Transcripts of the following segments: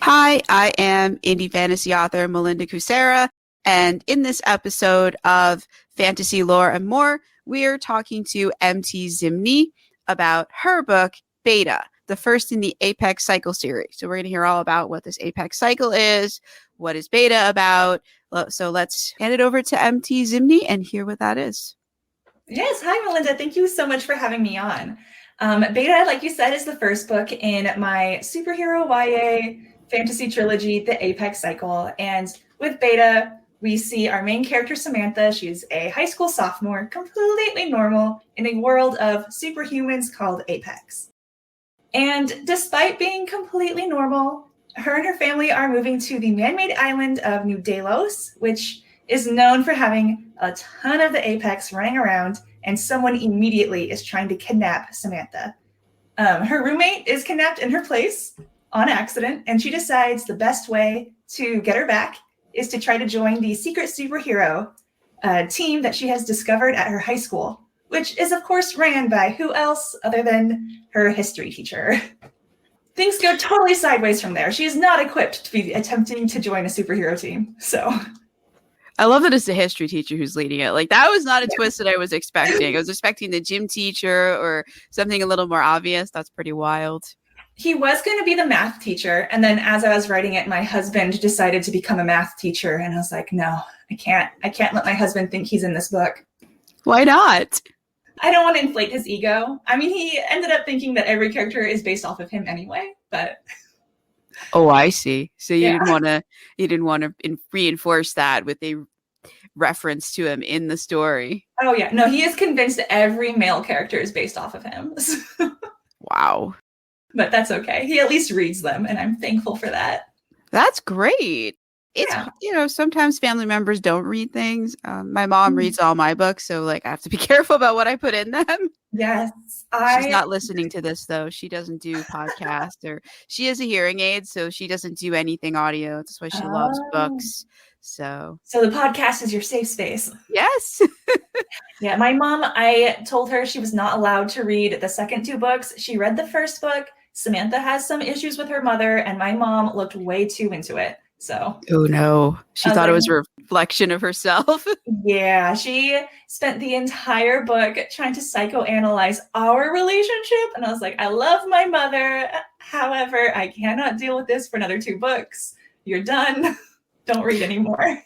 Hi, I am indie fantasy author Melinda Kucsera, and in this episode of Fantasy Lore and More, we're talking to MT Ximny about her book, Beta, the first in the Apex Cycle series. So we're going to hear all about what this Apex Cycle is, what is Beta about. So let's hand it over to MT Ximny and hear what that is. Yes, hi Melinda. Thank you so much for having me on. Beta, like you said, is the first book in my superhero YA fantasy trilogy, The Apex Cycle. And with Beta, we see our main character, Samantha. She's a high school sophomore, completely normal in a world of superhumans called Apex. And despite being completely normal, her and her family are moving to the man-made island of New Delos, which is known for having a ton of the Apex running around, and someone immediately is trying to kidnap Samantha. Her roommate is kidnapped in her place on accident, and she decides the best way to get her back is to try to join the secret superhero team that she has discovered at her high school, which is, of course, ran by who else other than her history teacher. Things go totally sideways from there. She is not equipped to be attempting to join a superhero team, so... I love that it's the history teacher who's leading it. Like, that was not a twist that I was expecting. I was expecting the gym teacher or something a little more obvious. That's pretty wild. He was going to be the math teacher. And then as I was writing it, my husband decided to become a math teacher. And I was like, no, I can't let my husband think he's in this book. Why not? I don't want to inflate his ego. I mean, he ended up thinking that every character is based off of him anyway, but... Oh, I see. So you didn't want to reinforce that with a reference to him in the story. Oh yeah, no, he is convinced every male character is based off of him. Wow. But that's okay. He at least reads them, and I'm thankful for that. That's great. It's, sometimes family members don't read things. My mom reads all my books, so like I have to be careful about what I put in them. Yes. She's not listening to this, though. She doesn't do podcasts, or she has a hearing aid, so she doesn't do anything audio. That's why she loves books. So the podcast is your safe space. Yes. Yeah, my mom, I told her she was not allowed to read the second two books. She read the first book. Samantha has some issues with her mother, and my mom looked way too into it. So. Oh no, she thought it was a reflection of herself. Yeah, she spent the entire book trying to psychoanalyze our relationship. And I was like, I love my mother. However, I cannot deal with this for another 2 books. You're done. Don't read anymore.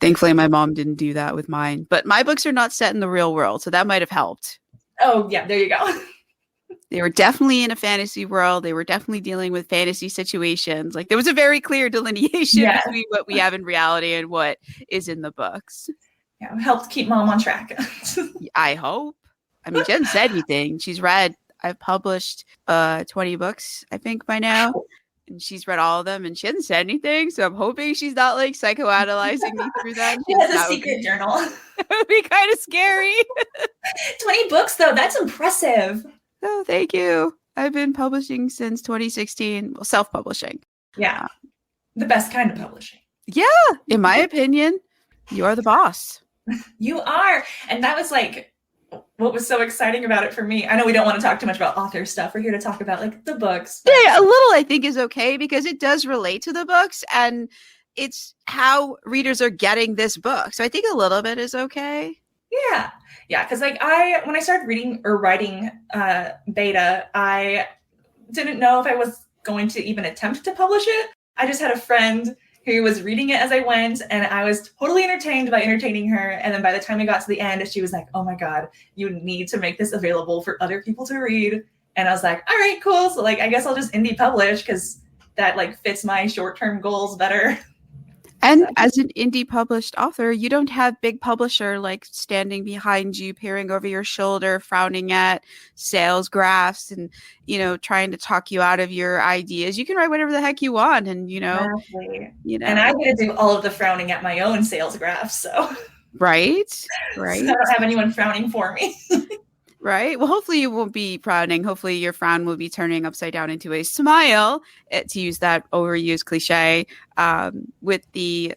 Thankfully, my mom didn't do that with mine. But my books are not set in the real world, so that might have helped. Oh, yeah, there you go. They were definitely in a fantasy world. They were definitely dealing with fantasy situations. Like, there was a very clear delineation between what we have in reality and what is in the books. Yeah, helped keep mom on track. I hope. I mean, she hasn't said anything. I've published 20 books, I think, by now. And she's read all of them, and she hasn't said anything. So I'm hoping she's not, like, psychoanalyzing me through them. She has a secret journal. That would be kind of scary. 20 books, though. That's impressive. Oh, thank you. I've been publishing since 2016. Well, self-publishing. Yeah. The best kind of publishing. Yeah. In my opinion, you're the boss. You are. And that was like what was so exciting about it for me. I know we don't want to talk too much about author stuff. We're here to talk about like the books. Yeah, a little I think is okay because it does relate to the books and it's how readers are getting this book. So I think a little bit is okay. Yeah. Yeah. Cause like when I started reading or writing Beta, I didn't know if I was going to even attempt to publish it. I just had a friend who was reading it as I went, and I was totally entertained by entertaining her. And then by the time we got to the end, she was like, oh my God, you need to make this available for other people to read. And I was like, all right, cool. So like, I guess I'll just indie publish because that like fits my short-term goals better. And as an indie published author, you don't have big publisher like standing behind you, peering over your shoulder, frowning at sales graphs and, trying to talk you out of your ideas. You can write whatever the heck you want. And, Exactly. And I'm going to do all of the frowning at my own sales graphs. So. Right. So I don't have anyone frowning for me. Right. Well, hopefully you won't be frowning. Hopefully your frown will be turning upside down into a smile, to use that overused cliche, with the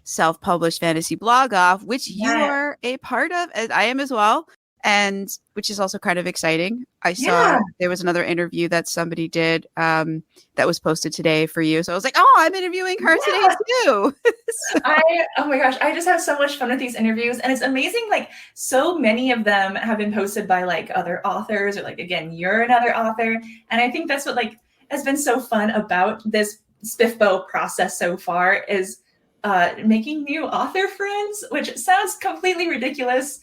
self-published fantasy blog off, which you are a part of, as I am as well. and which is also kind of exciting. I saw Yeah. there was another interview that somebody did that was posted today for you. So I was like, oh, I'm interviewing her today Yeah. too. Oh my gosh, I just have so much fun with these interviews, and it's amazing. Like, so many of them have been posted by like other authors, or like, again, you're another author. And I think that's what like has been so fun about this Spiffbo process so far is making new author friends, which sounds completely ridiculous.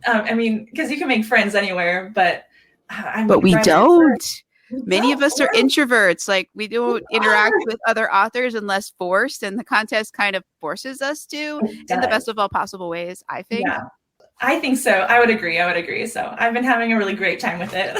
I mean, because you can make friends anywhere, but I mean, But we don't. Many of don't. us are introverts. Like, we don't interact with other authors unless forced, and the contest kind of forces us to in the best of all possible ways, I think. Yeah, I think so. I would agree. So I've been having a really great time with it.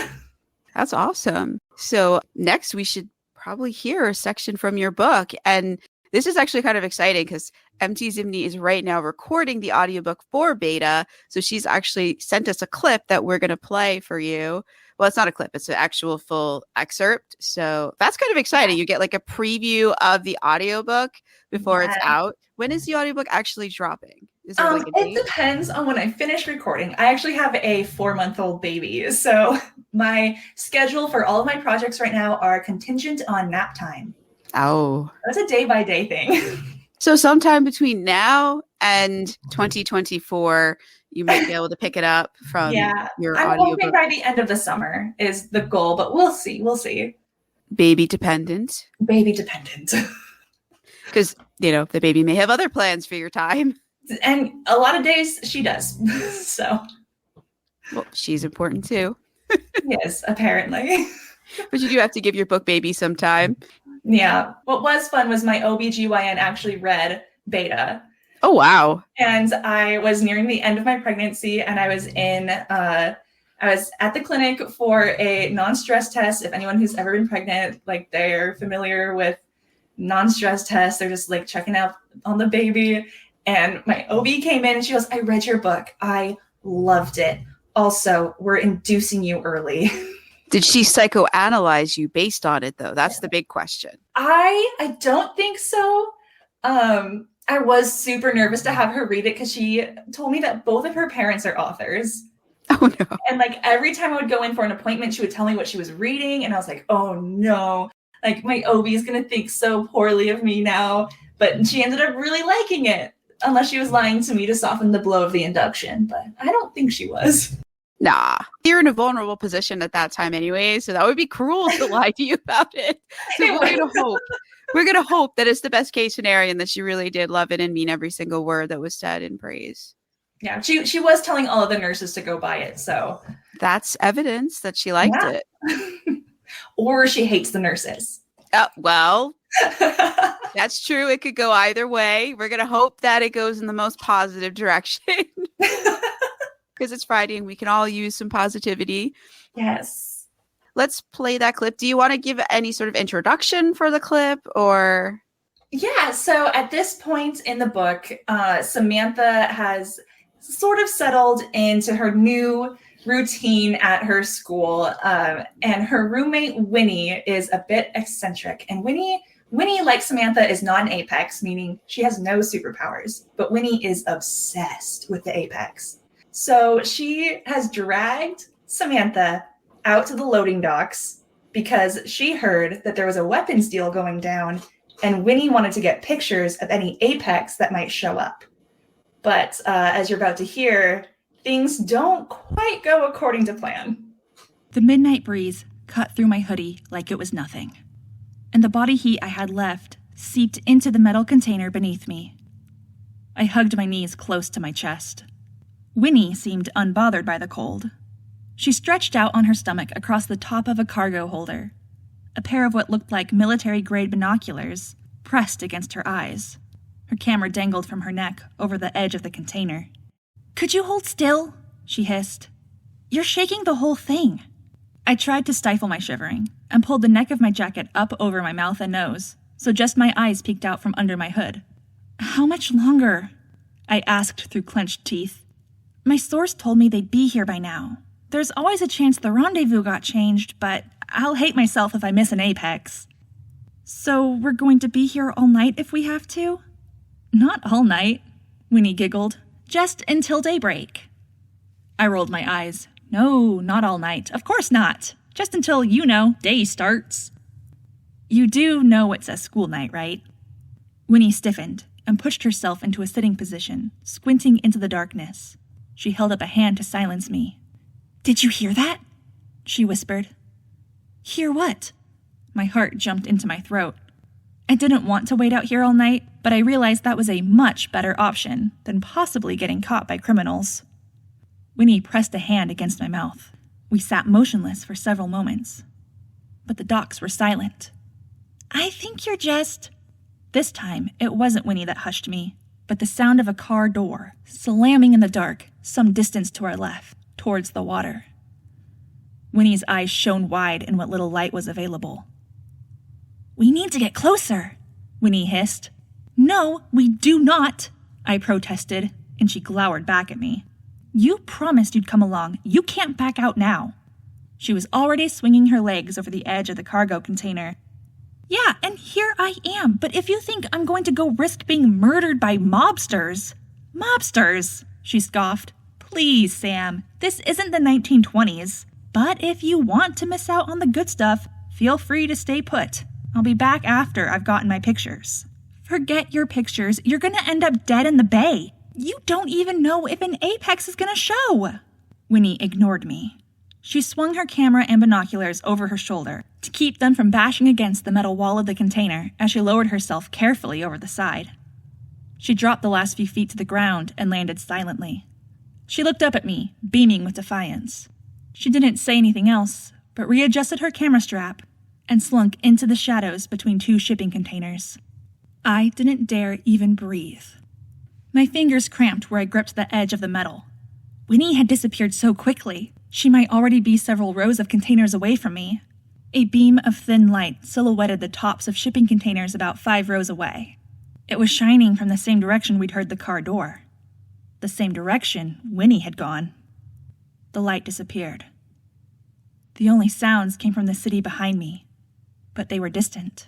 That's awesome. So next we should probably hear a section from your book. And this is actually kind of exciting because MT Ximny is right now recording the audiobook for Beta. So she's actually sent us a clip that we're going to play for you. Well, it's not a clip, it's an actual full excerpt. So that's kind of exciting. You get like a preview of the audiobook before it's out. When is the audiobook actually dropping? Is there like a date? It depends on when I finish recording. I actually have a 4-month-old baby. So my schedule for all of my projects right now are contingent on nap time. Oh. That's a day-by-day thing. So sometime between now and 2024, you might be able to pick it up from your I'm audiobook. hoping by the end of the summer is the goal, but we'll see. Baby dependent. Because, the baby may have other plans for your time. And a lot of days she does. So. Well, she's important too. Yes, apparently. But you do have to give your book baby some time. Yeah. What was fun was my OBGYN actually read Beta. Oh, wow. And I was nearing the end of my pregnancy, and I was at the clinic for a non-stress test. If anyone who's ever been pregnant, like, they're familiar with non-stress tests, they're just like checking out on the baby. And my OB came in and she goes, I read your book. I loved it. Also, we're inducing you early. Did she psychoanalyze you based on it, though? That's the big question. I don't think so. I was super nervous to have her read it because she told me that both of her parents are authors. Oh, no. And like every time I would go in for an appointment, she would tell me what she was reading. And I was like, oh, no. Like, my OB is going to think so poorly of me now. But she ended up really liking it. Unless she was lying to me to soften the blow of the induction. But I don't think she was. Nah, you're in a vulnerable position at that time anyway, so that would be cruel to lie to you about it. So we're gonna hope that it's the best case scenario and that she really did love it and mean every single word that was said in praise. Yeah, she was telling all of the nurses to go buy it, so that's evidence that she liked it. Or she hates the nurses. Well, that's true. It could go either way. We're gonna hope that it goes in the most positive direction. Because it's Friday and we can all use some positivity. Yes. Let's play that clip. Do you want to give any sort of introduction for the clip or? Yeah. So at this point in the book, Samantha has sort of settled into her new routine at her school. And her roommate, Winnie, is a bit eccentric. And Winnie, like Samantha, is not an apex, meaning she has no superpowers. But Winnie is obsessed with the apex. So she has dragged Samantha out to the loading docks because she heard that there was a weapons deal going down and Winnie wanted to get pictures of any apex that might show up. But as you're about to hear, things don't quite go according to plan. The midnight breeze cut through my hoodie like it was nothing, and the body heat I had left seeped into the metal container beneath me. I hugged my knees close to my chest. Winnie seemed unbothered by the cold. She stretched out on her stomach across the top of a cargo holder, a pair of what looked like military-grade binoculars pressed against her eyes. Her camera dangled from her neck over the edge of the container. "Could you hold still?" she hissed. "You're shaking the whole thing." I tried to stifle my shivering and pulled the neck of my jacket up over my mouth and nose, so just my eyes peeked out from under my hood. "How much longer?" I asked through clenched teeth. "My source told me they'd be here by now. There's always a chance the rendezvous got changed, but I'll hate myself if I miss an apex." "So we're going to be here all night if we have to?" "Not all night," Winnie giggled. "Just until daybreak." I rolled my eyes. No, not all night. Of course not. Just until, day starts. You do know it's a school night, right? Winnie stiffened and pushed herself into a sitting position, squinting into the darkness. She held up a hand to silence me. Did you hear that? She whispered. Hear what? My heart jumped into my throat. I didn't want to wait out here all night, but I realized that was a much better option than possibly getting caught by criminals. Winnie pressed a hand against my mouth. We sat motionless for several moments. But the docs were silent. I think you're just... This time, it wasn't Winnie that hushed me, but the sound of a car door slamming in the dark some distance to our left, towards the water. Winnie's eyes shone wide in what little light was available. We need to get closer, Winnie hissed. No, we do not, I protested, and she glowered back at me. You promised you'd come along. You can't back out now. She was already swinging her legs over the edge of the cargo container. Yeah, and here I am, but if you think I'm going to go risk being murdered by mobsters... Mobsters, she scoffed. Please, Sam, this isn't the 1920s. But if you want to miss out on the good stuff, feel free to stay put. I'll be back after I've gotten my pictures. Forget your pictures. You're going to end up dead in the bay. You don't even know if an apex is going to show. Winnie ignored me. She swung her camera and binoculars over her shoulder to keep them from bashing against the metal wall of the container as she lowered herself carefully over the side. She dropped the last few feet to the ground and landed silently. She looked up at me, beaming with defiance. She didn't say anything else, but readjusted her camera strap and slunk into the shadows between two shipping containers. I didn't dare even breathe. My fingers cramped where I gripped the edge of the metal. Winnie had disappeared so quickly, she might already be several rows of containers away from me. A beam of thin light silhouetted the tops of shipping containers about 5 rows away. It was shining from the same direction we'd heard the car door. The same direction Winnie had gone. The light disappeared. The only sounds came from the city behind me, but they were distant.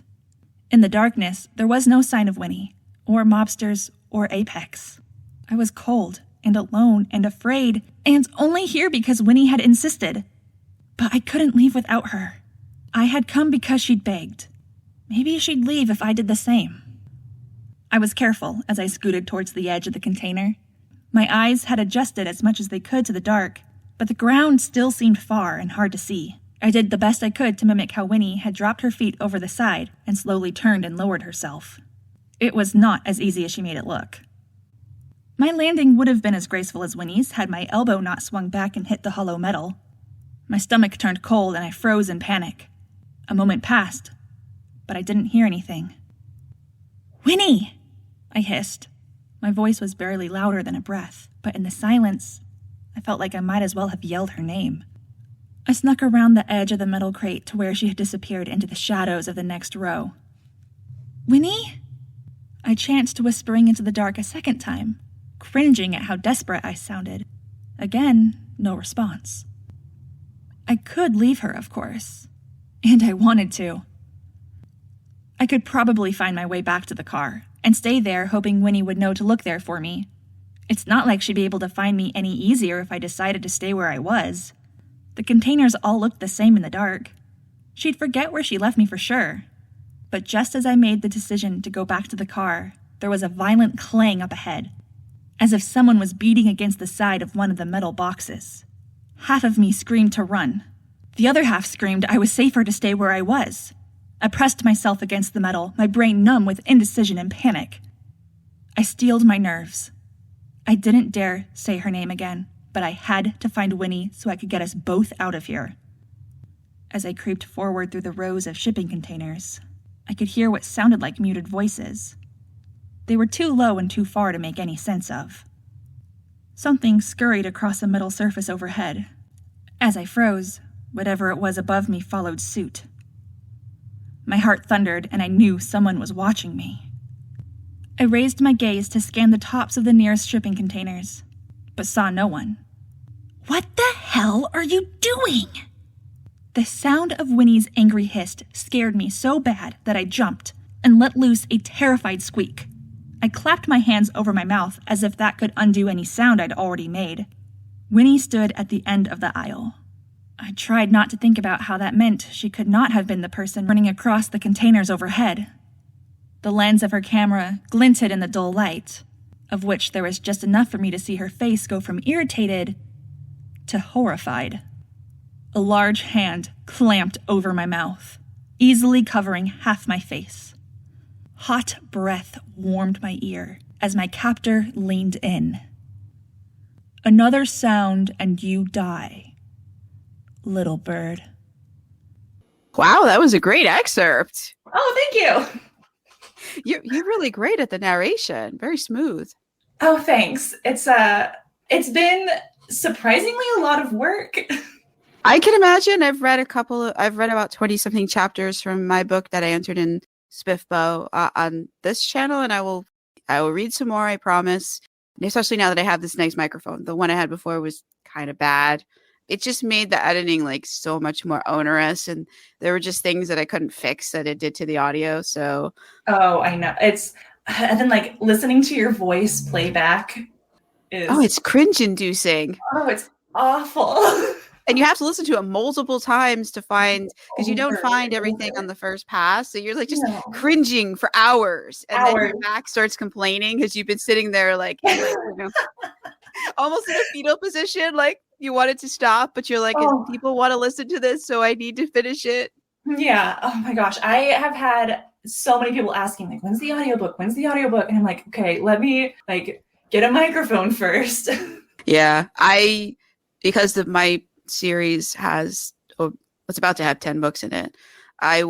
In the darkness, there was no sign of Winnie, or mobsters, or Apex. I was cold and alone and afraid, and only here because Winnie had insisted. But I couldn't leave without her. I had come because she'd begged. Maybe she'd leave if I did the same. I was careful as I scooted towards the edge of the container. My eyes had adjusted as much as they could to the dark, but the ground still seemed far and hard to see. I did the best I could to mimic how Winnie had dropped her feet over the side and slowly turned and lowered herself. It was not as easy as she made it look. My landing would have been as graceful as Winnie's had my elbow not swung back and hit the hollow metal. My stomach turned cold and I froze in panic. A moment passed, but I didn't hear anything. Winnie! I hissed. My voice was barely louder than a breath, but in the silence, I felt like I might as well have yelled her name. I snuck around the edge of the metal crate to where she had disappeared into the shadows of the next row. Winnie? I chanced whispering into the dark a second time, cringing at how desperate I sounded. Again, no response. I could leave her, of course, and I wanted to. I could probably find my way back to the car and stay there hoping Winnie would know to look there for me. It's not like she'd be able to find me any easier if I decided to stay where I was. The containers all looked the same in the dark. She'd forget where she left me for sure. But just as I made the decision to go back to the car, there was a violent clang up ahead, as if someone was beating against the side of one of the metal boxes. Half of me screamed to run. The other half screamed I was safer to stay where I was. I pressed myself against the metal, my brain numb with indecision and panic. I steeled my nerves. I didn't dare say her name again, but I had to find Winnie so I could get us both out of here. As I creeped forward through the rows of shipping containers, I could hear what sounded like muted voices. They were too low and too far to make any sense of. Something scurried across the metal surface overhead. As I froze, whatever it was above me followed suit. My heart thundered, and I knew someone was watching me. I raised my gaze to scan the tops of the nearest shipping containers, but saw no one. What the hell are you doing? The sound of Winnie's angry hiss scared me so bad that I jumped and let loose a terrified squeak. I clapped my hands over my mouth as if that could undo any sound I'd already made. Winnie stood at the end of the aisle. I tried not to think about how that meant she could not have been the person running across the containers overhead. The lens of her camera glinted in the dull light, of which there was just enough for me to see her face go from irritated to horrified. A large hand clamped over my mouth, easily covering half my face. Hot breath warmed my ear as my captor leaned in. Another sound and you die, little bird. Wow, that was a great excerpt. Oh, thank you. You're really great at the narration. Very smooth. Oh, thanks. It's been surprisingly a lot of work. I can imagine. I've read about 20 something chapters from my book that I entered in Spiffbo on this channel, and I will read some more, I promise. And especially now that I have this nice microphone. The one I had before was kind of bad. It just made the editing like so much more onerous, and there were just things that I couldn't fix that it did to the audio. So I know. And then like listening to your voice playback is it's cringe inducing. Oh, it's awful. And you have to listen to it multiple times to find, because you don't find everything on the first pass. So you're like just cringing for hours. And then your back starts complaining because you've been sitting there like, almost in a fetal position. Like you want it to stop, but you're like, people want to listen to this, so I need to finish it. Yeah. Oh my gosh. I have had so many people asking like, when's the audiobook? When's the audiobook? And I'm like, okay, let me like get a microphone first. Yeah. Because my series has it's about to have 10 books in it. My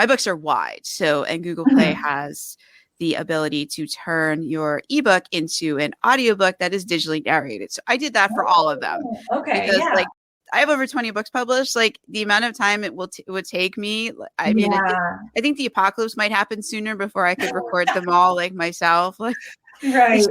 books are wide, and Google Play has the ability to turn your ebook into an audiobook that is digitally narrated. So I did that for all of them. Okay. Because like I have over 20 books published. Like the amount of time it would take me. I mean, I think the apocalypse might happen sooner before I could record them all like myself. Like, right.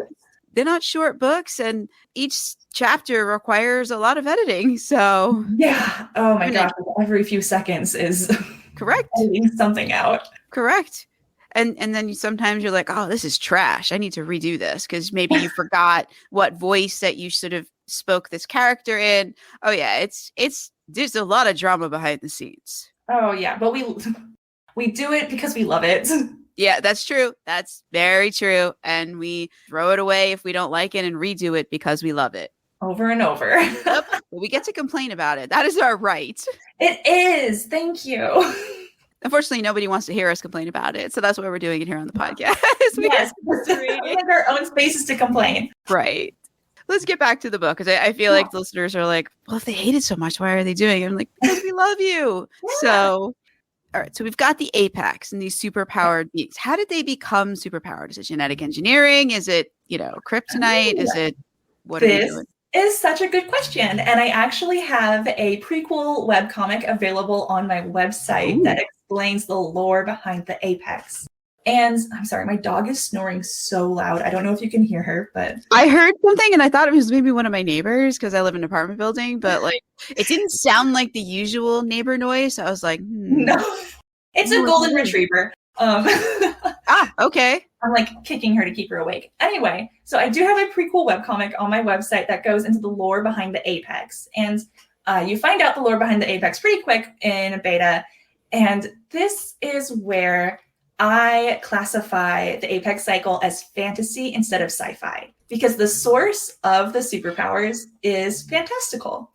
They're not short books, and each chapter requires a lot of editing. So yeah. Oh my gosh. Every few seconds is correct. Editing something out. Correct. And then sometimes you're like, oh, this is trash. I need to redo this because maybe you forgot what voice that you sort of spoke this character in. Oh yeah, there's a lot of drama behind the scenes. Oh yeah, but we do it because we love it. Yeah, that's true. That's very true. And we throw it away if we don't like it and redo it because we love it. Over and over. Yep. But we get to complain about it. That is our right. It is. Thank you. Unfortunately, nobody wants to hear us complain about it. So that's why we're doing it here on the podcast. We have our own spaces to complain. Right. Let's get back to the book, because I feel like the listeners are like, well, if they hate it so much, why are they doing it? I'm like, because we love you. Yeah. So, all right. So we've got the apex and these superpowered beings. How did they become superpowered? Is it genetic engineering? Is it, kryptonite? Is it, what are we doing? Is such a good question. And I actually have a prequel webcomic available on my website that explains the lore behind the apex. And I'm sorry, my dog is snoring so loud. I don't know if you can hear her, but I heard something and I thought it was maybe one of my neighbors because I live in an apartment building, but like it didn't sound like the usual neighbor noise. So I was like, no, it's a golden retriever. Okay. I'm like kicking her to keep her awake. Anyway, so I do have a prequel webcomic on my website that goes into the lore behind the apex. And you find out the lore behind the apex pretty quick in beta. And this is where I classify the apex cycle as fantasy instead of sci-fi, because the source of the superpowers is fantastical.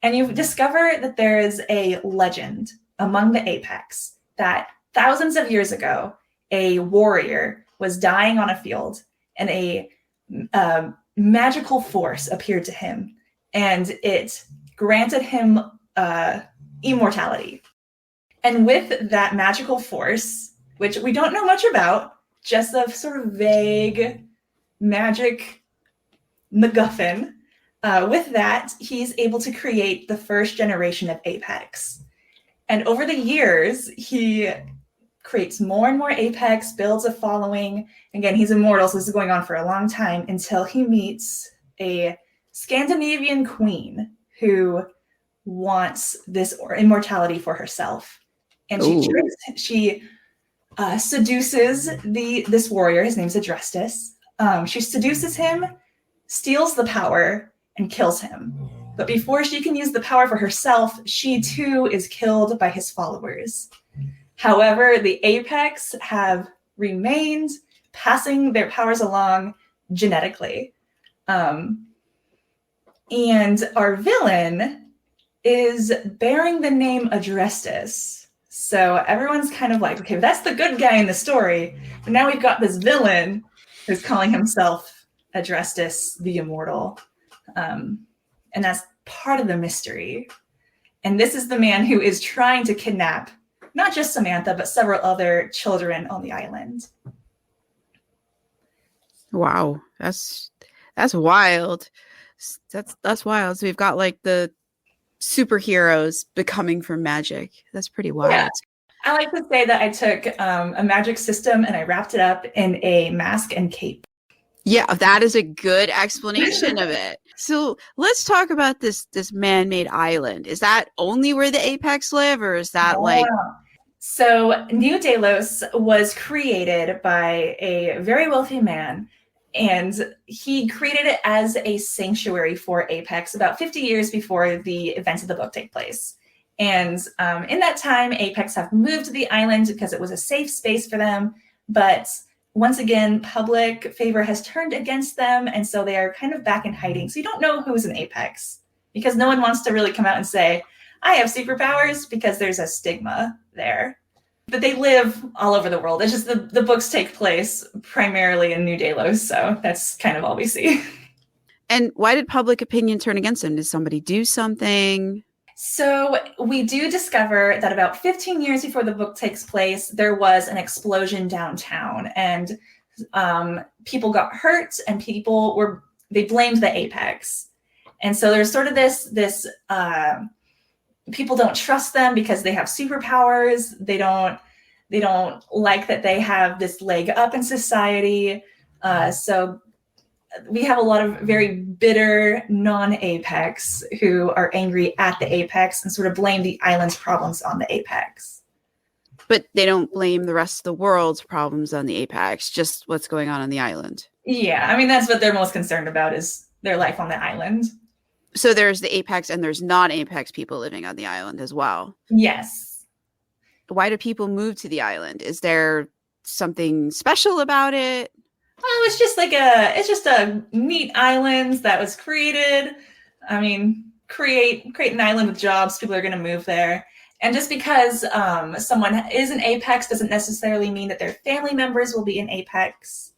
And you discover that there is a legend among the apex that thousands of years ago, a warrior was dying on a field and a magical force appeared to him, and it granted him immortality. And with that magical force, which we don't know much about, just a sort of vague magic MacGuffin, with that, he's able to create the first generation of Apex. And over the years, he creates more and more Apex, builds a following. Again, he's immortal, so this is going on for a long time until he meets a Scandinavian queen who wants this immortality for herself. And she seduces this warrior. His name's Adrestus. She seduces him, steals the power, and kills him. But before she can use the power for herself, she too is killed by his followers. However, the Apex have remained, passing their powers along genetically. And our villain is bearing the name Adrestus. So everyone's kind of like, okay, that's the good guy in the story. But now we've got this villain who's calling himself Adrestus the Immortal. And that's part of the mystery. And this is the man who is trying to kidnap not just Samantha, but several other children on the island. Wow, that's wild. That's wild. So we've got like the superheroes becoming from magic. That's pretty wild. Yeah. I like to say that I took a magic system and I wrapped it up in a mask and cape. Yeah, that is a good explanation of it. So let's talk about this man-made island. Is that only where the Apex live, or is that So New Delos was created by a very wealthy man, and he created it as a sanctuary for Apex about 50 years before the events of the book take place. And in that time, Apex have moved to the island because it was a safe space for them. But once again, public favor has turned against them, and so they are kind of back in hiding. So you don't know who's an Apex because no one wants to really come out and say, I have superpowers, because there's a stigma there. But they live all over the world. It's just the books take place primarily in New Delos, so that's kind of all we see. And why did public opinion turn against them? Did somebody do something? So we do discover that about 15 years before the book takes place, there was an explosion downtown, and people got hurt, and they blamed the Apex. And so there's sort of this people don't trust them because they have superpowers. They don't like that they have this leg up in society. So we have a lot of very bitter non-Apex who are angry at the Apex and sort of blame the island's problems on the Apex. But they don't blame the rest of the world's problems on the Apex, just what's going on the island. Yeah, I mean, that's what they're most concerned about, is their life on the island. So there's the Apex and there's non-Apex people living on the island as well. Yes. Why do people move to the island? Is there something special about it? Oh, it's just a neat island that was created. I mean, create an island with jobs. People are going to move there. And just because someone is an Apex doesn't necessarily mean that their family members will be an Apex.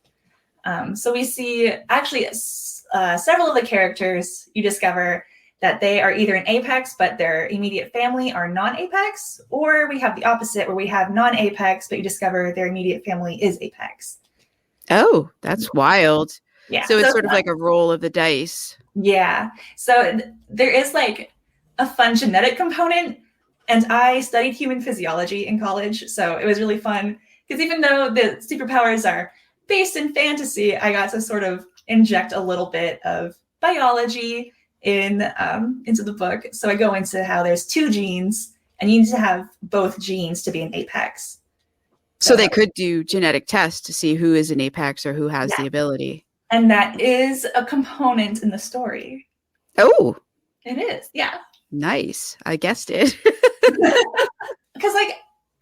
So we see actually several of the characters, you discover that they are either an Apex, but their immediate family are non-Apex, or we have the opposite where we have non-Apex, but you discover their immediate family is Apex. Oh, that's wild. Yeah. So it's sort of like a roll of the dice. Yeah. So there is like a fun genetic component, and I studied human physiology in college, so it was really fun because even though the superpowers are based in fantasy, I got to sort of inject a little bit of biology into the book. So I go into how there's two genes, and you need to have both genes to be an Apex. So they could do genetic tests to see who is an Apex or who has the ability. And that is a component in the story. Oh. It is, yeah. Nice. I guessed it. Because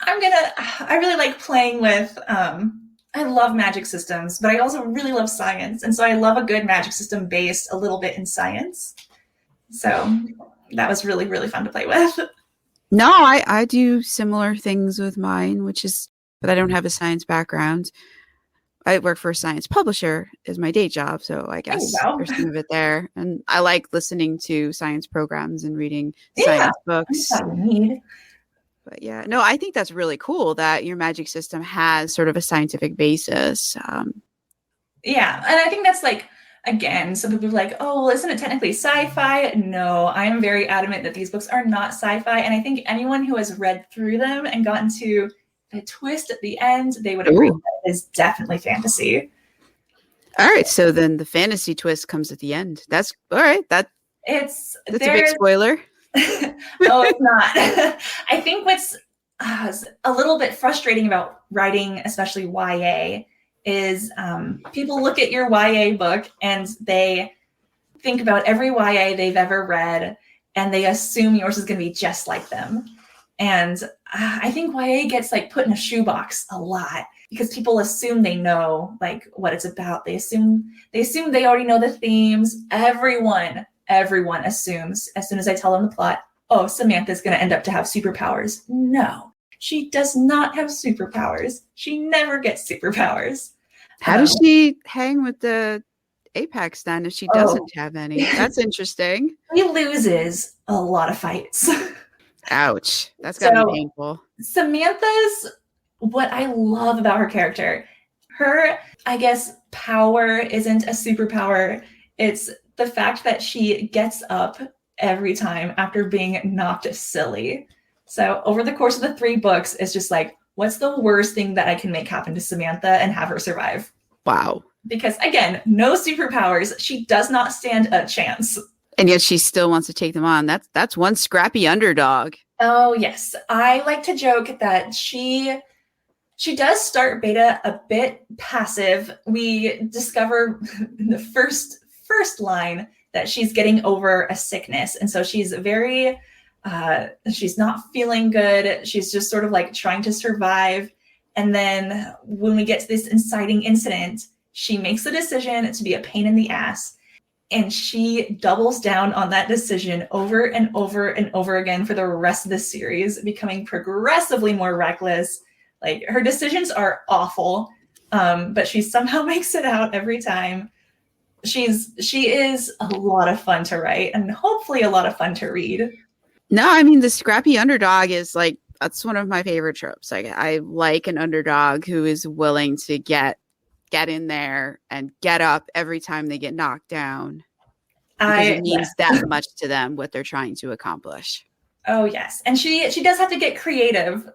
I really like playing with, I love magic systems, but I also really love science. And so I love a good magic system based a little bit in science. So that was really, really fun to play with. No, I do similar things with mine, but I don't have a science background. I work for a science publisher is my day job. So I guess there's some of it there. And I like listening to science programs and reading science books. That's what we need. But yeah, no, I think that's really cool that your magic system has sort of a scientific basis. Yeah. And I think that's again, some people are like, oh, well, isn't it technically sci-fi? No, I am very adamant that these books are not sci-fi. And I think anyone who has read through them and gotten to a twist at the end, they would agree that it is definitely fantasy. All right. So then the fantasy twist comes at the end. That's all right. That's a big spoiler. No, it's not. I think what's a little bit frustrating about writing, especially YA, is people look at your YA book and they think about every YA they've ever read, and they assume yours is going to be just like them. And I think YA gets like put in a shoebox a lot because people assume they know like what it's about. They assume they already know the themes. Everyone assumes as soon as I tell them the plot, oh, Samantha's going to end up to have superpowers. No, she does not have superpowers. She never gets superpowers. How does she hang with the Apex then if she doesn't have any? That's interesting. She loses a lot of fights. Ouch. That's gotta be painful. Samantha's, what I love about her character, her, I guess, power isn't a superpower. It's the fact that she gets up every time after being knocked silly. So over the course of the 3 books, it's just like, what's the worst thing that I can make happen to Samantha and have her survive? Wow. Because again, no superpowers. She does not stand a chance. And yet she still wants to take them on. That's one scrappy underdog. Oh, yes. I like to joke that she does start Beta a bit passive. We discover in the first line that she's getting over a sickness. And so she's very, she's not feeling good. She's just sort of like trying to survive. And then when we get to this inciting incident, she makes the decision to be a pain in the ass. And she doubles down on that decision over and over and over again for the rest of the series, becoming progressively more reckless. Like, her decisions are awful, but she somehow makes it out every time. She is a lot of fun to write and hopefully a lot of fun to read. No, I mean, the scrappy underdog is like, that's one of my favorite tropes. Like, I like an underdog who is willing to get in there and get up every time they get knocked down. Because it means that much to them, what they're trying to accomplish. Oh, yes. And she does have to get creative.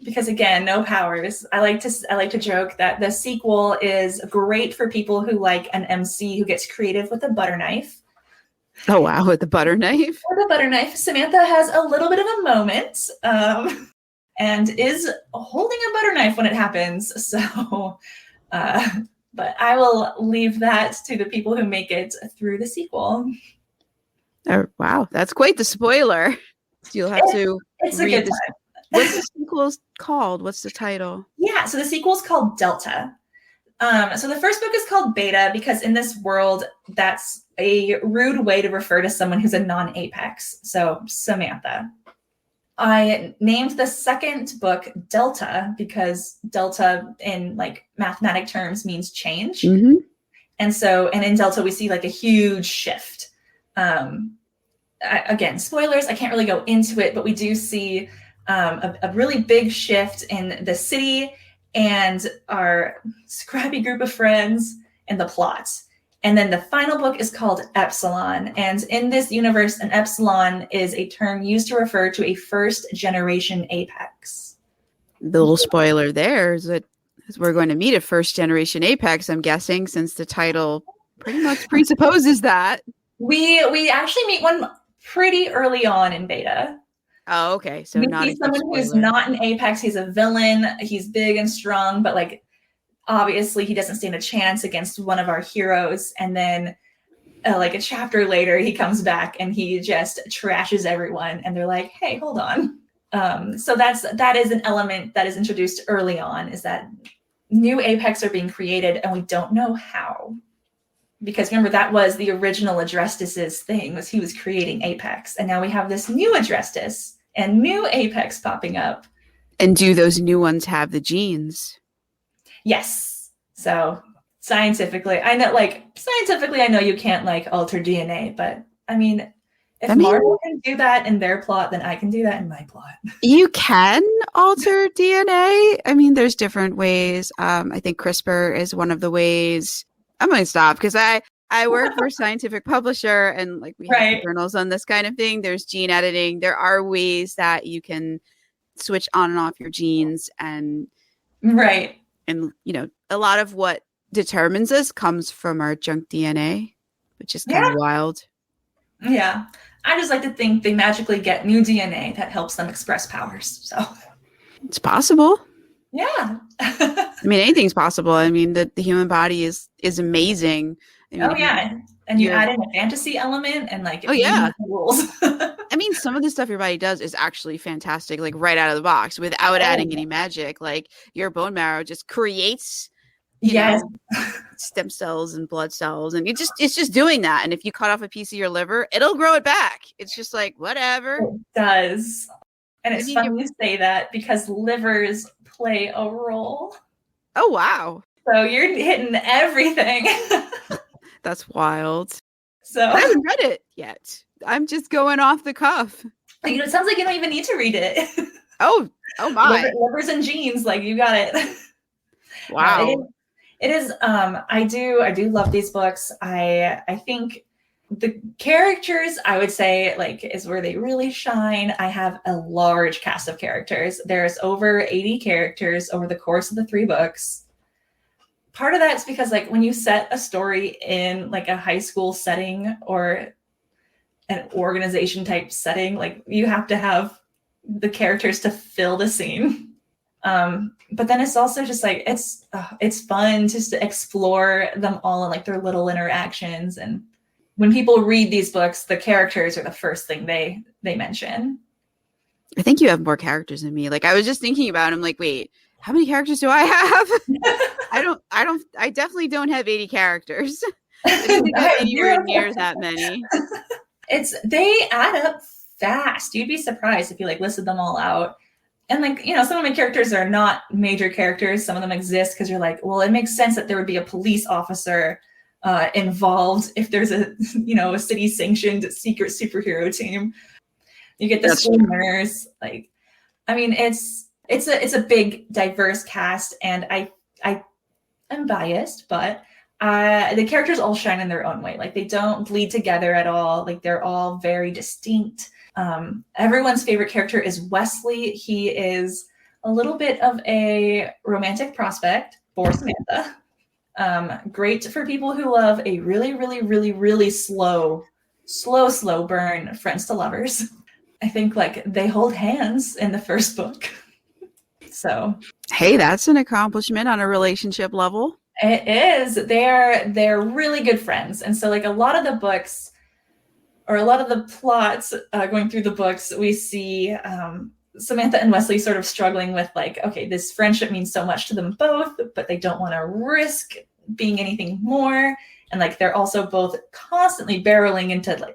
Because again, no powers. I like to joke that the sequel is great for people who like an MC who gets creative with a butter knife. Oh, wow. With the butter knife? With a butter knife. Samantha has a little bit of a moment and is holding a butter knife when it happens. So, but I will leave that to the people who make it through the sequel. Oh, wow. That's quite the spoiler. You'll have to It's a good time. What's the sequel called? What's the title? Yeah, so the sequel is called Delta. So the first book is called Beta because in this world, that's a rude way to refer to someone who's a non-apex. So Samantha. I named the second book Delta because Delta in like mathematic terms means change. Mm-hmm. And in Delta, we see like a huge shift. Again, spoilers, I can't really go into it, but we do see a really big shift in the city and our scrappy group of friends and the plot. And then the final book is called Epsilon. And in this universe, an epsilon is a term used to refer to a first generation apex. The little spoiler there is that we're going to meet a first generation apex, I'm guessing, since the title pretty much presupposes that. We actually meet one pretty early on in Beta. Oh, okay. So we not see someone who's not an apex. He's a villain. He's big and strong, but like obviously he doesn't stand a chance against one of our heroes. And then like a chapter later, he comes back and he just trashes everyone. And they're like, hey, hold on. So that is an element that is introduced early on, is that new apex are being created and we don't know how. Because remember, that was the original Adrestis's thing, was he was creating apex. And now we have this new Adrestis and new apex popping up. And do those new ones have the genes? Yes. So scientifically, I know you can't like alter DNA, but I mean, if Marvel can do that in their plot, then I can do that in my plot. You can alter DNA. I mean, there's different ways. I think CRISPR is one of the ways. I'm going to stop because I work for a scientific publisher and like we have journals on this kind of thing. There's gene editing. There are ways that you can switch on and off your genes and and you know, a lot of what determines us comes from our junk DNA, which is kind of wild. Yeah. I just like to think they magically get new DNA that helps them express powers. So it's possible. Yeah. I mean, anything's possible. I mean, the human body is amazing. I mean, and you add in a fantasy element and like rules. I mean, some of the stuff your body does is actually fantastic, like right out of the box without adding any magic. Like your bone marrow just creates, you know, stem cells and blood cells, and it's just doing that. And if you cut off a piece of your liver, it'll grow it back. It's just like whatever. It does. And it's funny you say that because livers play a role. Oh wow. So you're hitting everything. That's wild. So I haven't read it yet. I'm just going off the cuff. It sounds like you don't even need to read it. Oh my. Livers and genes, like you got it. Wow. It is. I do love these books. I think the characters, I would say, like, is where they really shine. I have a large cast of characters. There's over 80 characters over the course of the 3 books. Part of that's because, like, when you set a story in, like, a high school setting or an organization type setting, like, you have to have the characters to fill the scene. But then it's also just, like, it's fun just to explore them all and, like, their little interactions. And when people read these books, the characters are the first thing they mention. I think you have more characters than me. Like, I was just thinking about it. I'm like, wait, how many characters do I have? I definitely don't have 80 characters. I don't think I have anywhere near that many. They add up fast. You'd be surprised if you, like, listed them all out. And, like, you know, some of my characters are not major characters. Some of them exist because you're like, well, it makes sense that there would be a police officer involved if there's a city sanctioned secret superhero team. You get the school nurse. Like, I mean, it's a big diverse cast, and I'm biased, but the characters all shine in their own way. Like, they don't bleed together at all. Like, they're all very distinct. Everyone's favorite character is Wesley. He is a little bit of a romantic prospect for Samantha. Great for people who love a really, really, really, really slow burn friends to lovers. I think, like, they hold hands in the first book. So, hey, that's an accomplishment on a relationship level. It is. They're really good friends. And so, like, a lot of the books or a lot of the plots going through the books, we see Samantha and Wesley sort of struggling with, like, okay, this friendship means so much to them both, but they don't want to risk being anything more. And, like, they're also both constantly barreling into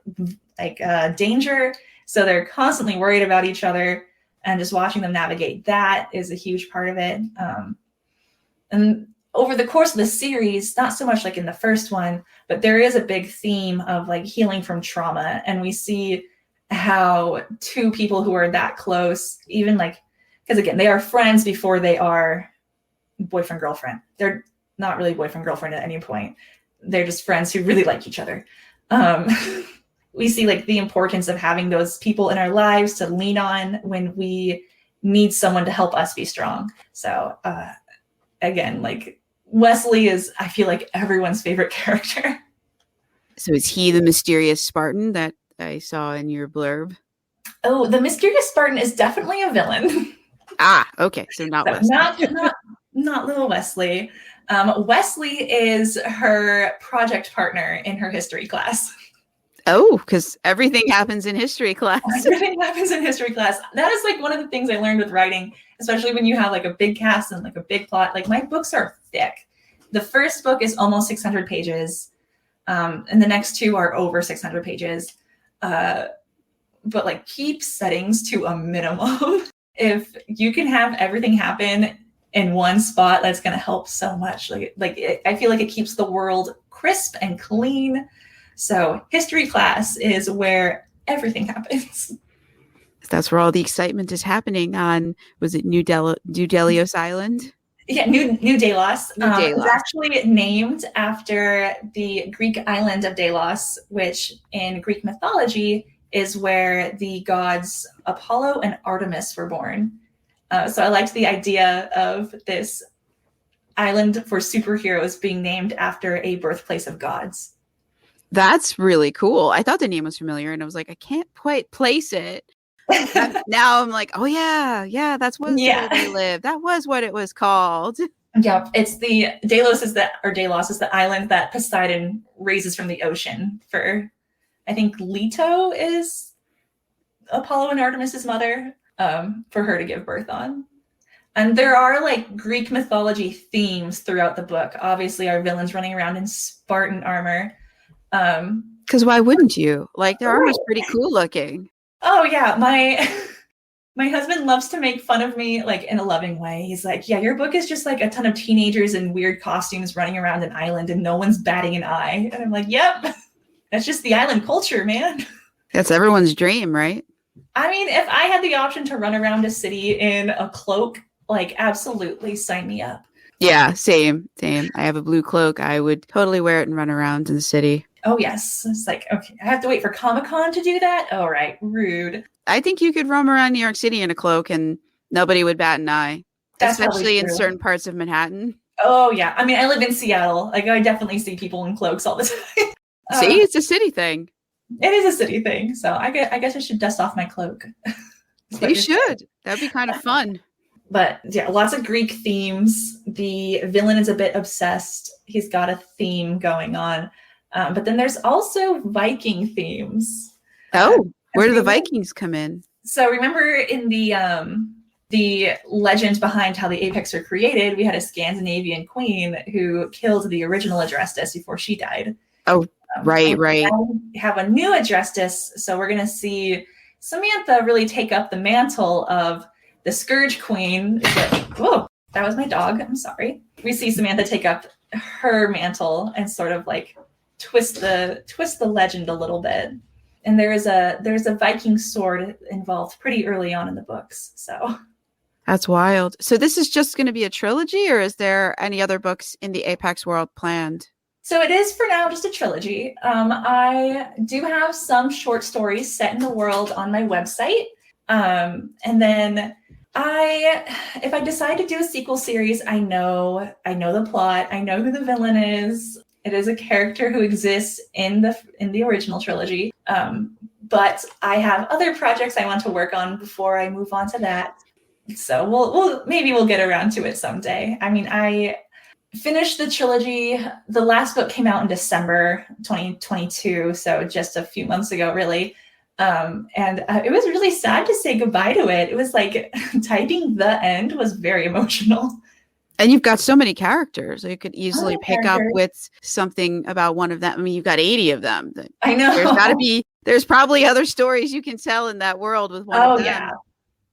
like danger. So they're constantly worried about each other, and just watching them navigate that is a huge part of it. And over the course of the series, not so much like in the first one, but there is a big theme of, like, healing from trauma. And we see how 2 people who are that close, even, like, because again, they are friends before they are boyfriend, girlfriend. They're not really boyfriend, girlfriend at any point. They're just friends who really like each other. We see, like, the importance of having those people in our lives to lean on when we need someone to help us be strong. So again, like, Wesley is, I feel like, everyone's favorite character. So is he the mysterious Spartan that I saw in your blurb? Oh, the mysterious Spartan is definitely a villain. Ah, okay. So not Wesley. Not little Wesley. Wesley is her project partner in her history class. Oh, because everything happens in history class. Everything happens in history class. That is, like, one of the things I learned with writing, especially when you have, like, a big cast and, like, a big plot. Like, my books are thick. The first book is almost 600 pages, and the next 2 are over 600 pages. But, like, keep settings to a minimum. If you can have everything happen in one spot, that's going to help so much. I feel like it keeps the world crisp and clean. So history class is where everything happens. That's where all the excitement is happening on, was it New Delos Island? Yeah, New Delos. Delos. It's actually named after the Greek island of Delos, which in Greek mythology is where the gods Apollo and Artemis were born. So I liked the idea of this island for superheroes being named after a birthplace of gods. That's really cool. I thought the name was familiar, and I was like, I can't quite place it. Now I'm like, oh yeah, that's where they live. That was what it was called. Yeah, it's the Delos is the island that Poseidon raises from the ocean for, I think Leto is Apollo and Artemis's mother, for her to give birth on. And there are like Greek mythology themes throughout the book. Obviously, our villains running around in Spartan armor. Because why wouldn't you? Like, their armor's pretty cool looking. Oh yeah, my husband loves to make fun of me, like in a loving way. He's like, yeah, your book is just like a ton of teenagers in weird costumes running around an island and no one's batting an eye. And I'm like, yep, that's just the island culture, man. That's everyone's dream, right? I mean, if I had the option to run around a city in a cloak, like absolutely sign me up. Yeah, same. I have a blue cloak. I would totally wear it and run around in the city. Oh, yes. It's like, okay, I have to wait for Comic-Con to do that? All right, rude. I think you could roam around New York City in a cloak and nobody would bat an eye. That's especially in certain parts of Manhattan. Oh, yeah. I mean, I live in Seattle. Like, I definitely see people in cloaks all the time. See, it's a city thing. It is a city thing. So I guess I should dust off my cloak. You should. That'd be kind of fun. But yeah, lots of Greek themes. The villain is a bit obsessed. He's got a theme going on. But then there's also Viking themes. Oh, where do the Vikings come in? So remember in the legend behind how the Apex are created, we had a Scandinavian queen who killed the original Adrestus before she died. Oh, right. We have a new Adrestus, so we're going to see Samantha really take up the mantle of the Scourge Queen. Whoa, that was my dog. I'm sorry. We see Samantha take up her mantle and sort of like twist the legend a little bit. And there's a Viking sword involved pretty early on in the books. So that's wild. So this is just going to be a trilogy, or is there any other books in the Apex world planned? So it is for now just a trilogy. I do have some short stories set in the world on my website. And then if I decide to do a sequel series, I know the plot. I know who the villain is. It is a character who exists in the original trilogy. But I have other projects I want to work on before I move on to that. So we'll get around to it someday. I mean, I finished the trilogy. The last book came out in December 2022, so just a few months ago, really. And it was really sad to say goodbye to it. It was like typing the end was very emotional. And you've got so many characters. So you could easily pick up with something about one of them. I mean, you've got 80 of them. I know. There's probably other stories you can tell in that world with one of them. Yeah.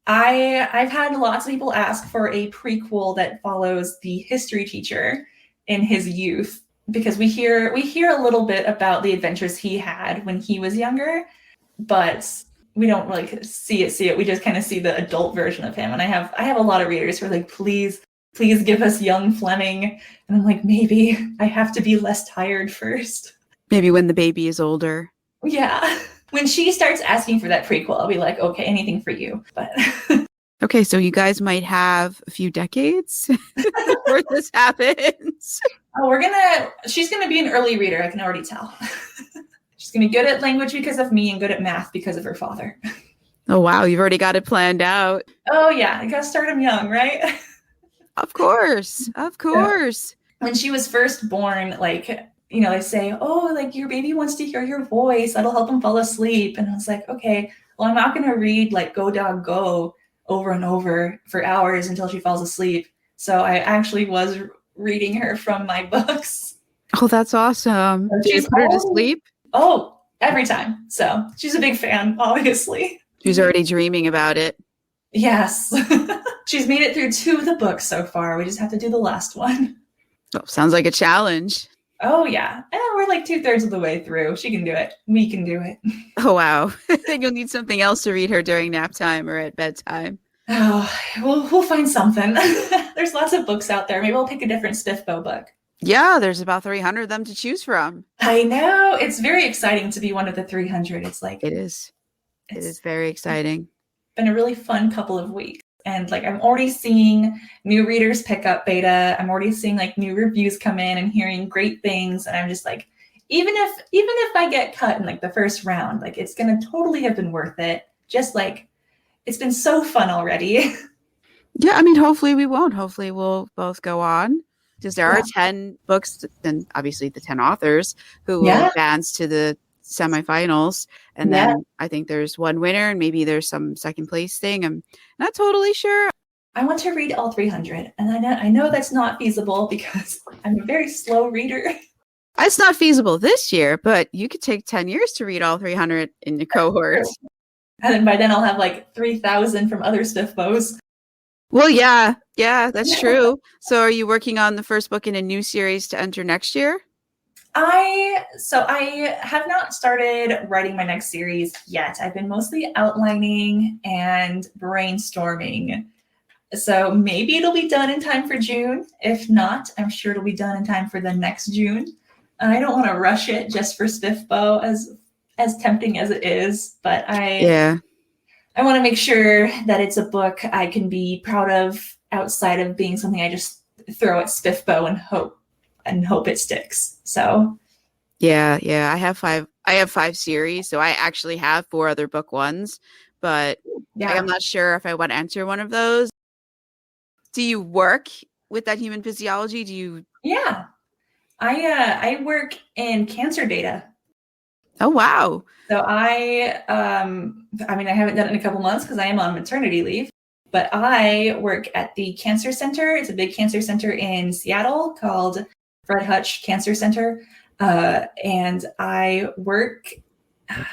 I've had lots of people ask for a prequel that follows the history teacher in his youth, because we hear a little bit about the adventures he had when he was younger, but we don't like see it. We just kind of see the adult version of him. And I have a lot of readers who are like, please give us young Fleming. And I'm like, maybe I have to be less tired first. Maybe when the baby is older. Yeah. When she starts asking for that prequel, I'll be like, okay, anything for you. But okay, so you guys might have a few decades before this happens. Oh, she's gonna be an early reader, I can already tell. She's gonna be good at language because of me and good at math because of her father. Oh wow, you've already got it planned out. Oh yeah, I gotta start them young, right? Of course. So, when she was first born, like, they say, oh, like your baby wants to hear your voice. That'll help him fall asleep. And I was like, okay, well, I'm not going to read like Go Dog Go over and over for hours until she falls asleep. So I actually was reading her from my books. Oh, that's awesome. Did you put her to sleep? Oh, every time. So she's a big fan, obviously. She's already dreaming about it. Yes. She's made it through 2 of the books so far. We just have to do the last one. Oh, sounds like a challenge. Oh, yeah. We're like 2/3 of the way through. She can do it. We can do it. Oh, wow. Then you'll need something else to read her during nap time or at bedtime. Oh, we'll find something. There's lots of books out there. Maybe I'll pick a different Spiffbo book. Yeah, there's about 300 of them to choose from. I know. It's very exciting to be one of the 300. It's like... It is. It is very exciting. Been a really fun couple of weeks. And like, I'm already seeing new readers pick up beta. I'm already seeing like new reviews come in and hearing great things. And I'm just like, even if I get cut in like the first round, like it's going to totally have been worth it. Just like, it's been so fun already. Yeah, I mean, hopefully we won't. Hopefully we'll both go on because there are Yeah. 10 books and obviously the 10 authors who will Yeah. advance to the semifinals. And Yeah. then I think there's one winner and maybe there's some second place thing. I'm not totally sure. I want to read all 300, and I know that's not feasible because I'm a very slow reader. It's not feasible this year, but you could take 10 years to read all 300 in the cohort. And then by then I'll have like 3,000 from other Stiffbos. Well, yeah, that's true. So are you working on the first book in a new series to enter next year? I have not started writing my next series yet. I've been mostly outlining and brainstorming. So maybe it'll be done in time for June. If not, I'm sure it'll be done in time for the next June. I don't want to rush it just for Stiffbo, as tempting as it is, but I want to make sure that it's a book I can be proud of outside of being something I just throw at Stiffbo and hope it sticks. So yeah, I have five series, so I actually have 4 other book ones, but I'm not sure if I want to enter one of those. Do you work with that human physiology? Yeah, I work in cancer data. Oh, wow. So I haven't done it in a couple months because I am on maternity leave, but I work at the cancer center. It's a big cancer center in Seattle called Fred Hutch Cancer Center. And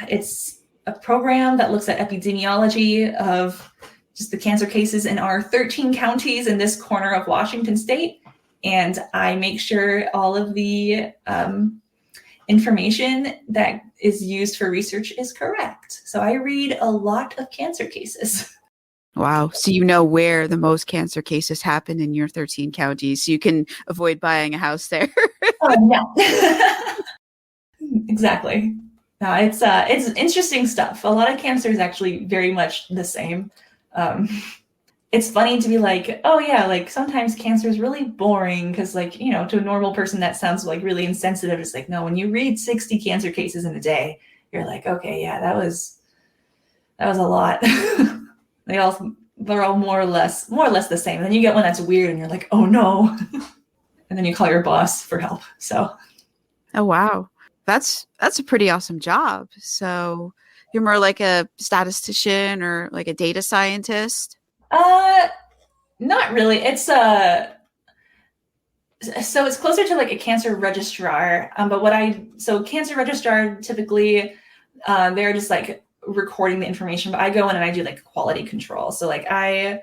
it's a program that looks at epidemiology of just the cancer cases in our 13 counties in this corner of Washington state. And I make sure all of the information that is used for research is correct. So I read a lot of cancer cases. Wow. So you know where the most cancer cases happen in your 13 counties, so you can avoid buying a house there. Oh, yeah. Exactly. No, it's interesting stuff. A lot of cancer is actually very much the same. It's funny to be like, oh yeah, like sometimes cancer is really boring because like, to a normal person that sounds like really insensitive. It's like, no, when you read 60 cancer cases in a day, you're like, okay, yeah, that was a lot. They're all more or less the same. And then you get one that's weird and you're like, oh no. And then you call your boss for help. So. Oh, wow. That's a pretty awesome job. So you're more like a statistician or like a data scientist? Not really. It's so it's closer to like a cancer registrar. So cancer registrar typically they're just like recording the information, but I go in and I do like quality control. So like a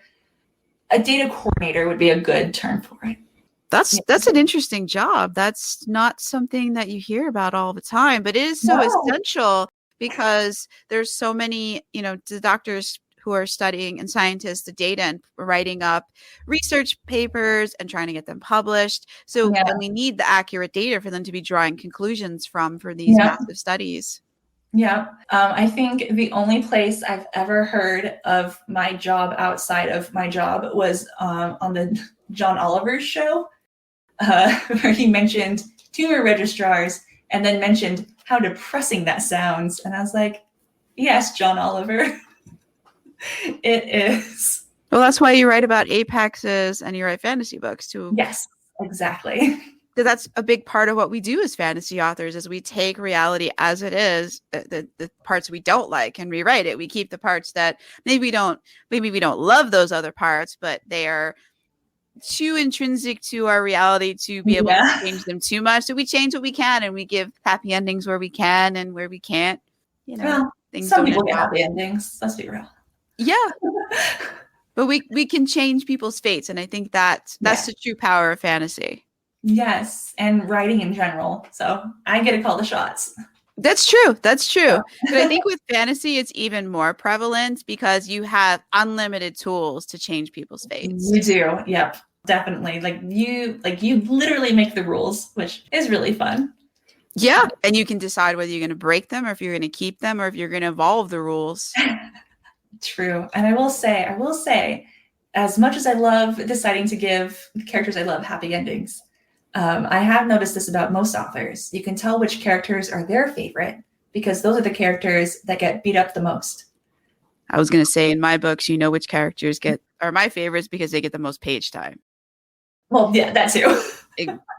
data coordinator would be a good term for it. That's an interesting job. That's not something that you hear about all the time, but it is so essential because there's so many, the doctors who are studying and scientists, the data and writing up research papers and trying to get them published. So and we need the accurate data for them to be drawing conclusions from for these massive studies. Yeah. I think the only place I've ever heard of my job outside of my job was on the John Oliver's show, where he mentioned tumor registrars and then mentioned how depressing that sounds. And I was like, yes, John Oliver, it is. Well, that's why you write about apexes and you write fantasy books too. Yes, exactly. That's a big part of what we do as fantasy authors is we take reality as it is, the parts we don't like, and rewrite it. We keep the parts that maybe we don't love those other parts, but they are too intrinsic to our reality to be able to change them too much. So we change what we can and we give happy endings where we can, and where we can't, things some people get happy endings. Let's be real. Yeah. But we can change people's fates. And I think that's the true power of fantasy. Yes, and writing in general. So I get to call the shots. That's true. But I think with fantasy, it's even more prevalent because you have unlimited tools to change people's fates. You do. Yep, definitely. Like you literally make the rules, which is really fun. Yeah. And you can decide whether you're going to break them or if you're going to keep them or if you're going to evolve the rules. True. And I will say, as much as I love deciding to give the characters I love happy endings, I have noticed this about most authors. You can tell which characters are their favorite because those are the characters that get beat up the most. I was going to say in my books, you know which characters are my favorites because they get the most page time. Well, yeah, that too.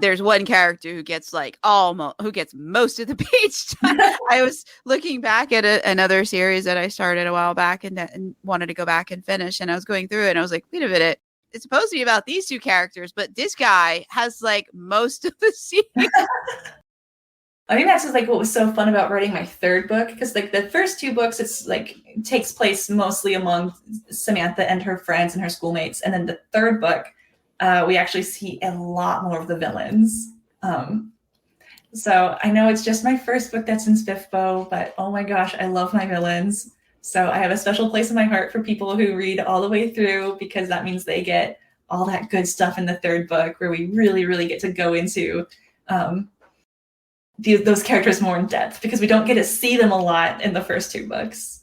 There's one character who gets who gets most of the page time. I was looking back at another series that I started a while back and wanted to go back and finish. And I was going through it and I was like, wait a minute. It's supposed to be about these two characters, but this guy has like most of the scene. I think that's just like what was so fun about writing my third book, because like the first two books, it's like it takes place mostly among Samantha and her friends and her schoolmates, and then the third book, we actually see a lot more of the villains. So I know it's just my first book that's in SPIFBO, but oh my gosh, I love my villains. So I have a special place in my heart for people who read all the way through, because that means they get all that good stuff in the third book where we really, really get to go into those characters more in depth, because we don't get to see them a lot in the first two books.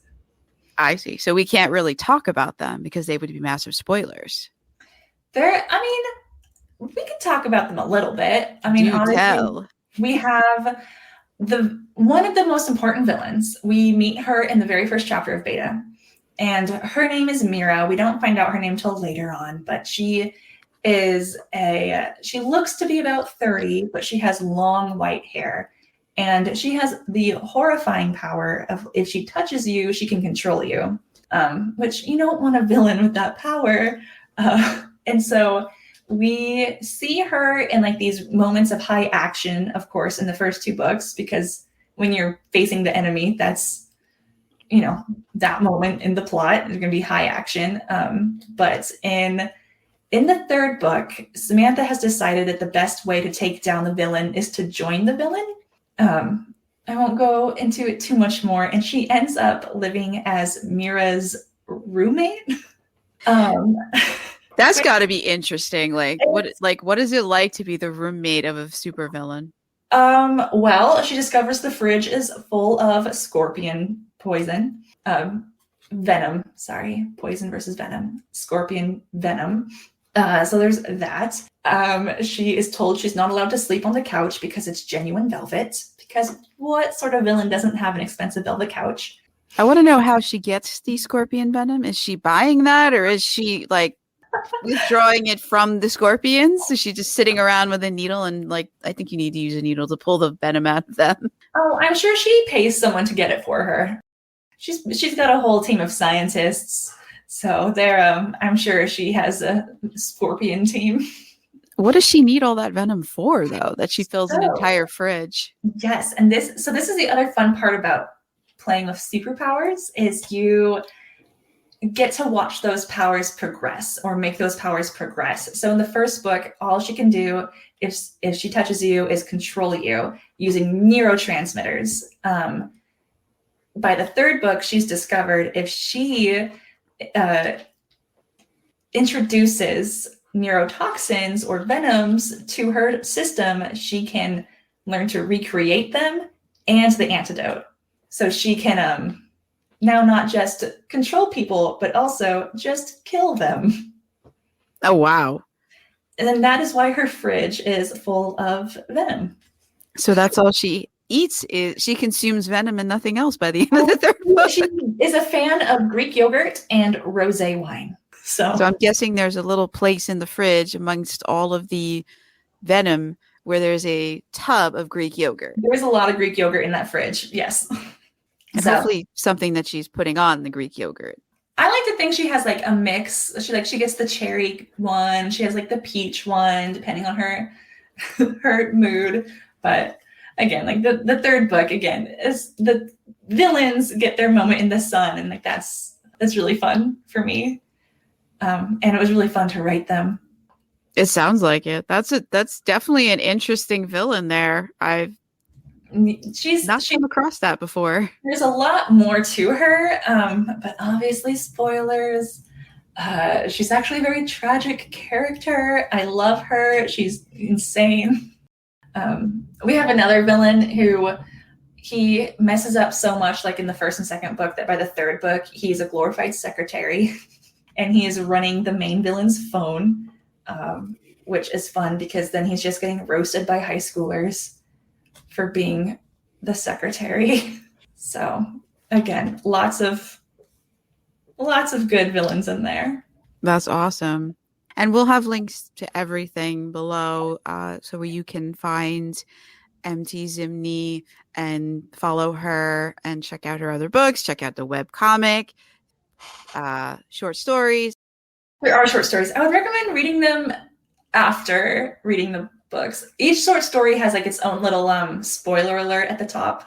I see. So we can't really talk about them because they would be massive spoilers. We could talk about them a little bit. I mean, honestly, we have one of the most important villains. We meet her in the very first chapter of Beta, and her name is Mira. We don't find out her name till later on, but she looks to be about 30, but she has long white hair, and she has the horrifying power of, if she touches you, she can control you, which you don't want a villain with that power. And so we see her in like these moments of high action, of course, in the first two books, because when you're facing the enemy, that's, that moment in the plot is going to be high action. But in the third book, Samantha has decided that the best way to take down the villain is to join the villain. I won't go into it too much more. And she ends up living as Mira's roommate. That's got to be interesting. What is it like to be the roommate of a supervillain? Well, she discovers the fridge is full of scorpion poison. Venom. Sorry, poison versus venom. Scorpion venom. So there's that. She is told she's not allowed to sleep on the couch because it's genuine velvet. Because what sort of villain doesn't have an expensive velvet couch? I want to know how she gets the scorpion venom. Is she buying that, or is she like withdrawing it from the scorpions? Is she just sitting around with a needle and I think you need to use a needle to pull the venom out of them? Oh, I'm sure she pays someone to get it for her. She's got a whole team of scientists. So I'm sure she has a scorpion team. What does she need all that venom for, though, that she fills an entire fridge? Yes, and this is the other fun part about playing with superpowers, is you get to watch those powers progress, or make those powers progress. So in the first book, all she can do if she touches you is control you using neurotransmitters. By the third book, she's discovered if she introduces neurotoxins or venoms to her system, she can learn to recreate them and the antidote. So she can now not just control people, but also just kill them. Oh, wow. And then that is why her fridge is full of venom. So that's all she eats, is she consumes venom and nothing else by the end of the third book. She is a fan of Greek yogurt and rosé wine. So I'm guessing there's a little place in the fridge amongst all of the venom where there's a tub of Greek yogurt. There's a lot of Greek yogurt in that fridge, yes. And hopefully something that she's putting on the Greek yogurt. I like to think she has like a mix. She gets the cherry one. She has like the peach one, depending on her mood. But again, like the third book, again, is the villains get their moment in the sun, and like that's really fun for me. And it was really fun to write them. It sounds like it. That's definitely an interesting villain there. She's not come across that before. There's a lot more to her, but obviously spoilers. She's actually a very tragic character. I love her. She's insane. We have another villain who he messes up so much, like in the first and second book, that by the third book, he's a glorified secretary. And he is running the main villain's phone, which is fun because then he's just getting roasted by high schoolers for being the secretary. So again, lots of lots of good villains in there. That's awesome. And we'll have links to everything below so where you can find MT Ximny and follow her and check out her other books, check out the web comic, short stories. There are short stories. I would recommend reading them after reading the books. Each short story has like its own little spoiler alert at the top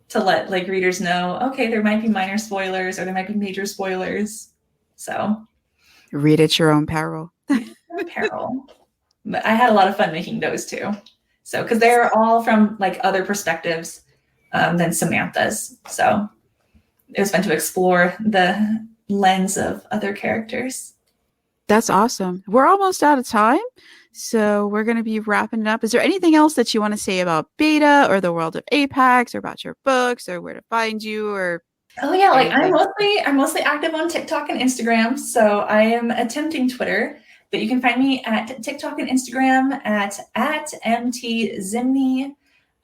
to let like readers know, okay, there might be minor spoilers or there might be major spoilers. So read at your own peril. Peril. But I had a lot of fun making those too. So because they're all from like other perspectives than Samantha's. So it was fun to explore the lens of other characters. That's awesome. We're almost out of time, so we're going to be wrapping it up. Is there anything else that you want to say about Beta or the world of Apex or about your books or where to find you or? Oh yeah, like I'm mostly active on TikTok and Instagram, so I am attempting Twitter, but you can find me at TikTok and Instagram at MTXimny.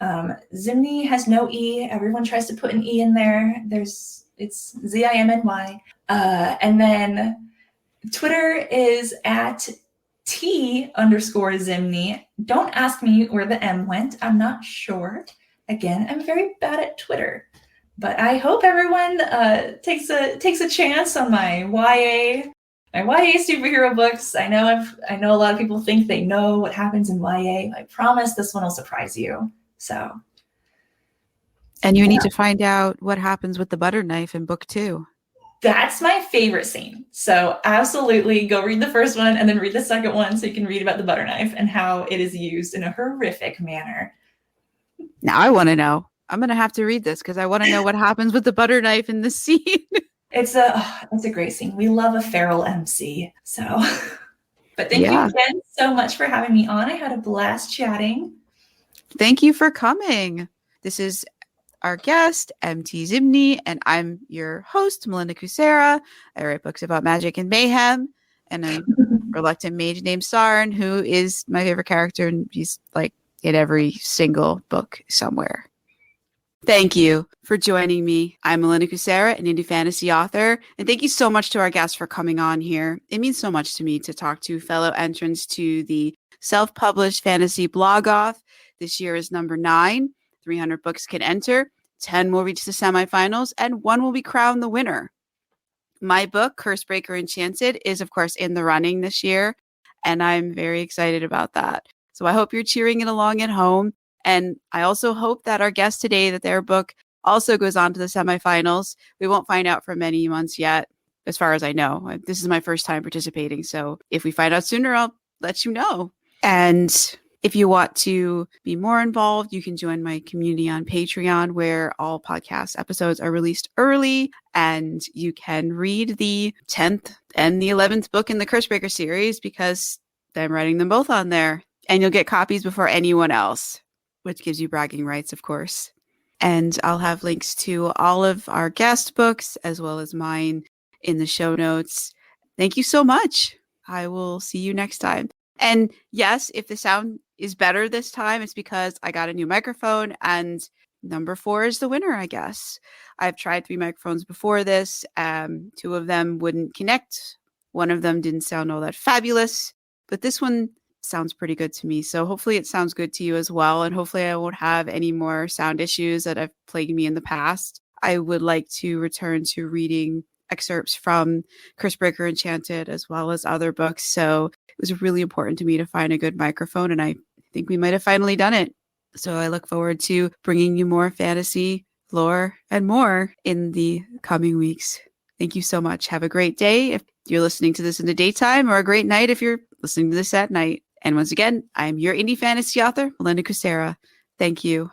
Ximny has no E. Everyone tries to put an E in there. It's Zimny. And then Twitter is at T_Ximny. Don't ask me where the M went. I'm not sure. Again, I'm very bad at Twitter. But I hope everyone takes a chance on my YA superhero books. I know a lot of people think they know what happens in YA. I promise this one will surprise you. So. And you need to find out what happens with the butter knife in book 2. That's my favorite scene. So absolutely go read the first one and then read the second one so you can read about the butter knife and how it is used in a horrific manner. Now I want to know. I'm going to have to read this because I want to know what happens with the butter knife in the scene. It's a great scene. We love a feral MC. So, but thank you again so much for having me on. I had a blast chatting. Thank you for coming. This is our guest, MT Ximny, and I'm your host, Melinda Kucsera. I write books about magic and mayhem, and I'm a reluctant mage named Spartan, who is my favorite character, and he's like in every single book somewhere. Thank you for joining me. I'm Melinda Kucsera, an indie fantasy author, and thank you so much to our guests for coming on here. It means so much to me to talk to fellow entrants to the self-published fantasy blog-off. This year is number 9. 300 books can enter, 10 will reach the semifinals, and 1 will be crowned the winner. My book, Cursebreaker Enchanted, is of course in the running this year, and I'm very excited about that. So I hope you're cheering it along at home. And I also hope that our guest today, that their book also goes on to the semifinals. We won't find out for many months yet, as far as I know. This is my first time participating. So if we find out sooner, I'll let you know. And if you want to be more involved, you can join my community on Patreon, where all podcast episodes are released early, and you can read the 10th and the 11th book in the Cursebreaker series because I'm writing them both on there. And you'll get copies before anyone else, which gives you bragging rights, of course. And I'll have links to all of our guest books as well as mine in the show notes. Thank you so much. I will see you next time. And yes, if the sound is better this time, it's because I got a new microphone, and number 4 is the winner, I guess. I've tried 3 microphones before this. 2 of them wouldn't connect. One of them didn't sound all that fabulous, but this one sounds pretty good to me. So hopefully it sounds good to you as well. And hopefully I won't have any more sound issues that have plagued me in the past. I would like to return to reading excerpts from Cursebreaker Enchanted as well as other books. So it was really important to me to find a good microphone, and I think we might have finally done it. So I look forward to bringing you more fantasy, lore, and more in the coming weeks. Thank you so much. Have a great day if you're listening to this in the daytime, or a great night if you're listening to this at night. And once again, I'm your indie fantasy author, Melinda Kucsera. Thank you.